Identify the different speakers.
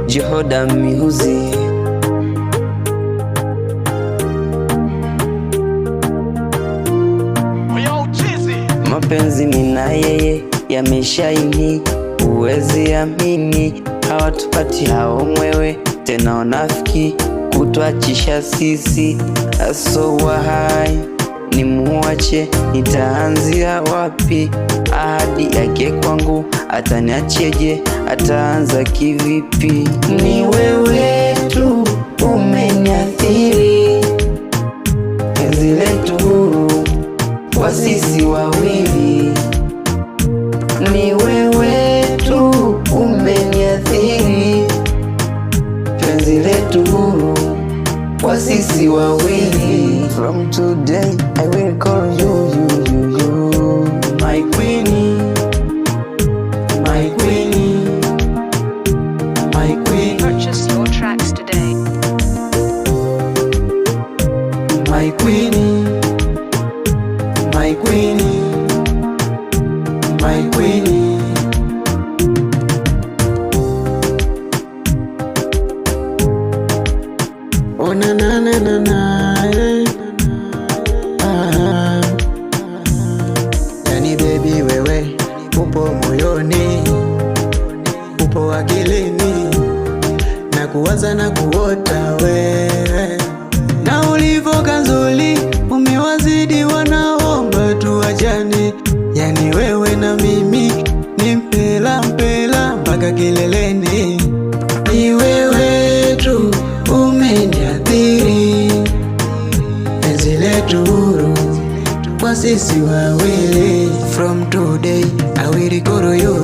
Speaker 1: Jehoda Music. Mapenzi mimi na yeye yameshaini, uwezi amini, hawatupati hao mwewe tena unafiki kutuachisha sisi. Aso wahai ni muache, nitaanzia wapi? Ahadi yake kwangu ataniacheje? Ataanza kivipi? Ni wewe tu umeniathiri, penzi letu huru kwa sisi wawili. Ni wewe tu umeniathiri, penzi letu huru kwa sisi wawili. From today I will call you, my queenie, my queenie, my queenie.
Speaker 2: Purchase your tracks today.
Speaker 1: My queenie, my queenie, my queenie. Oh na na na na na, yeah. Yani baby wewe upo moyoni, upo akilini, na kuwaza na kuota wewe, na ulivo kanzuli umewazidi wanaomba tuachane. Yani wewe na mimi ni mpela mpaka kileleni. Ni wewe tu umeniathiri, penzi letu huru kwa sisi wawili. From today I will call you,